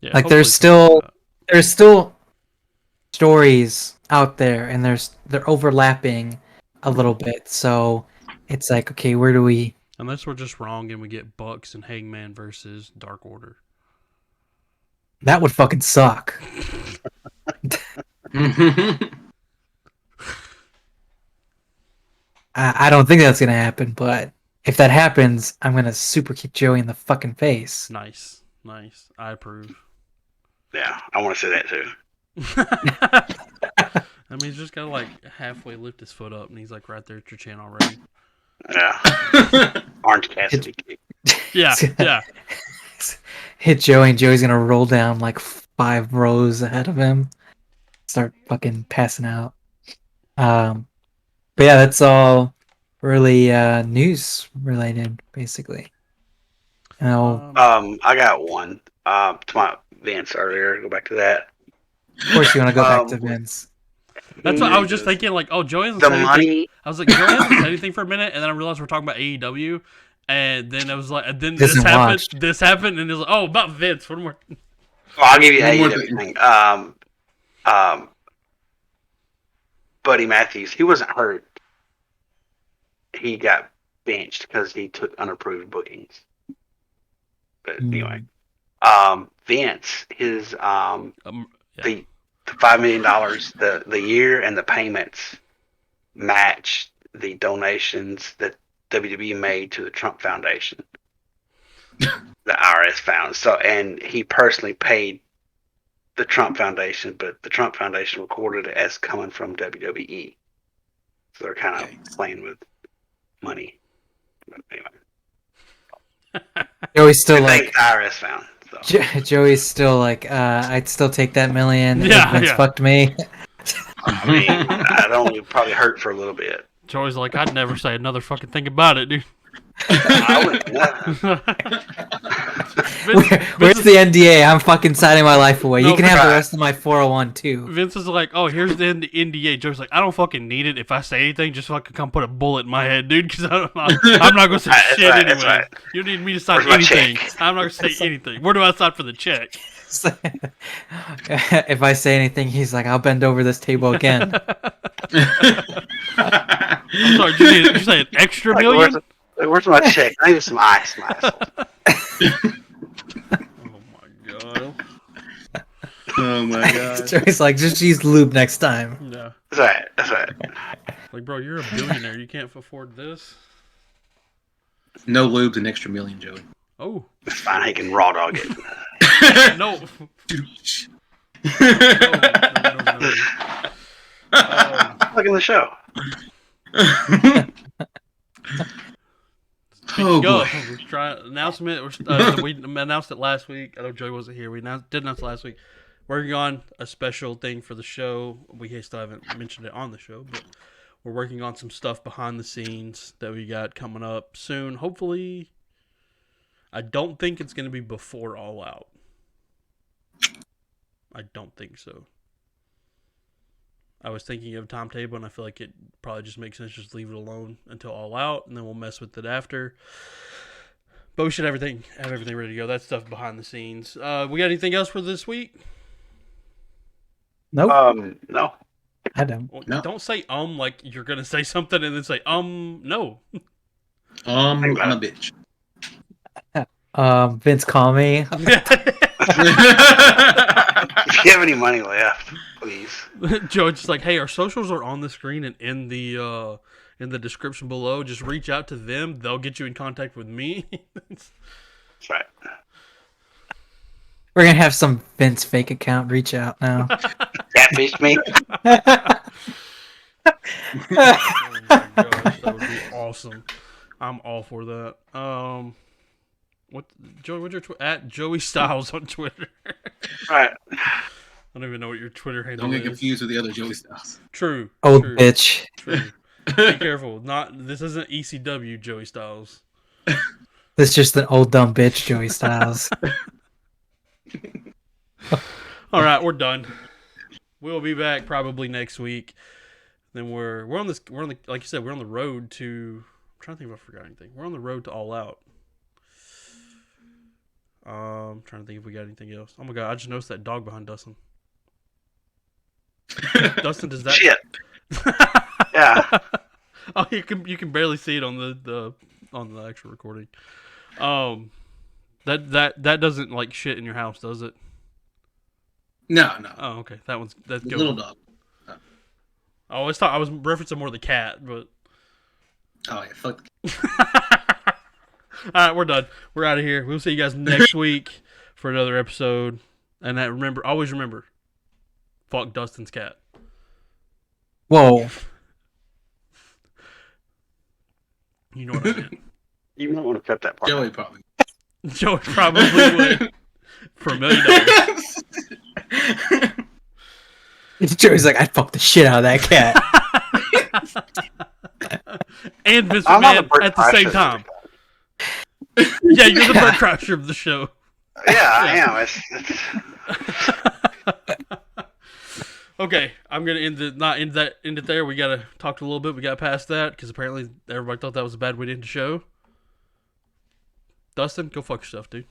Yeah. like, hopefully there's still stories out there, and they're overlapping a little bit. So it's like, okay, where do we? unless we're just wrong and we get Bucks and Hangman versus Dark Order. That would fucking suck. I don't think that's gonna happen, but if that happens, I'm gonna super kick Joey in the fucking face. Nice. I approve. Yeah, I want to say that too. I mean, he's just gotta like halfway lift his foot up, and he's like right there at your chin already. Yeah. Orange Cassidy kick. Yeah. Hit Joey, and Joey's gonna roll down like 5 rows ahead of him, start fucking passing out. But yeah, that's all really news related, basically. You know, I got one. To my Vince earlier. Go back to that. of course, you want to go back to Vince. That's what I was just thinking. Like, oh, Joey hasn't The said anything. money. I was like, Joey hasn't said anything for a minute, and then I realized we're talking about AEW, and then I was like, and then this Doesn't happened. watch. This happened, and it was like, oh, about Vince. One more. Well, I'll give you One more AEW thing. Buddy Matthews, he wasn't hurt. He got benched because he took unapproved bookings. But anyway, Vince, his Yeah. the $5 million, the year and the payments matched the donations that WWE made to the Trump Foundation. The IRS found and he personally paid the Trump Foundation, but the Trump Foundation recorded it as coming from WWE. So they're kind of playing with money. But anyway, Joey's still good thing like, the IRS found. So. Joey's still like, I'd still take that million. Yeah, if Vince yeah. fucked me. I mean, I'd only probably hurt for a little bit. Joey's like, I'd never say another fucking thing about it, dude. I would never. Where's the NDA? I'm fucking signing my life away. No, You can have the right. rest of my 401 too. Vince is like, oh, here's the NDA. Joey's like, I don't fucking need it. If I say anything, just fucking come put a bullet in my head, dude, because I'm not going to say That's shit right, anyway. that's right. You don't need me to sign Where's my anything. check? I'm not going to say anything. Where do I sign for the check? If I say anything, he's like, I'll bend over this table again. I'm sorry, did you say an extra Like, million? where's my check? I need some ice, my asshole. Oh my god. Oh my god. Joey's like, just use lube next time. Yeah. That's right. Like, bro, you're a billionaire. You can't afford this. No lubes, an extra million, Joey. Oh. It's fine. He can raw dog it. No. Look at the show. Oh, Go. boy. We're trying announcement. We announced it last week. I know Joey wasn't here. We did announce it last week. Working on a special thing for the show. We still haven't mentioned it on the show, but we're working on some stuff behind the scenes that we got coming up soon. Hopefully, I don't think it's going to be before All Out. I don't think so. I was thinking of a timetable, and I feel like it probably just makes sense just leave it alone until All Out, and then we'll mess with it after. But we should have everything ready to go. That stuff behind the scenes. We got anything else for this week? Nope. No. I don't. Well, No. Don't say like you're gonna say something and then say no. I'm a bitch. Vince, call me. If you have any money left, please. Joe, just like, hey, our socials are on the screen and in the description below. Just reach out to them; they'll get you in contact with me. That's right. We're gonna have some Vince fake account reach out now. Catfish me. Oh my gosh, that would be awesome. I'm all for that. What Joey? What's your at Joey Styles on Twitter? Right. I don't even know what your Twitter handle Don't is. get confused with the other Joey Styles. True. Old true, bitch. True. Be careful. This isn't ECW Joey Styles. This is just an old dumb bitch, Joey Styles. All right, we're done. We'll be back probably next week. Then we're on the like you said, we're on the road to. I'm trying to think if I forgot anything. We're on the road to All Out. I'm trying to think if we got anything else. Oh my god, I just noticed that dog behind Dustin. Dustin, does that Shit. Yeah. Oh, you can barely see it on the actual recording. That doesn't like shit in your house, does it? No. Oh, okay. That's The good. little dog. I always thought I was referencing more the cat, but Oh yeah, fuck. all right, we're done. We're out of here. We'll see you guys next week for another episode. And always remember, fuck Dustin's cat. Whoa. You know what I meant. You might want to cut that part. Joey out. probably. Joey probably would for $1 million. Joey's like, I'd fuck the shit out of that cat. And Vince I'm on the McMahon bird at the same crusher. time. Yeah, you're the bird crusher of the show. Yeah, I am. Okay, I'm gonna end it there. We gotta talk a little bit. We got past that because apparently everybody thought that was a bad way to end the show. Dustin, go fuck yourself, dude.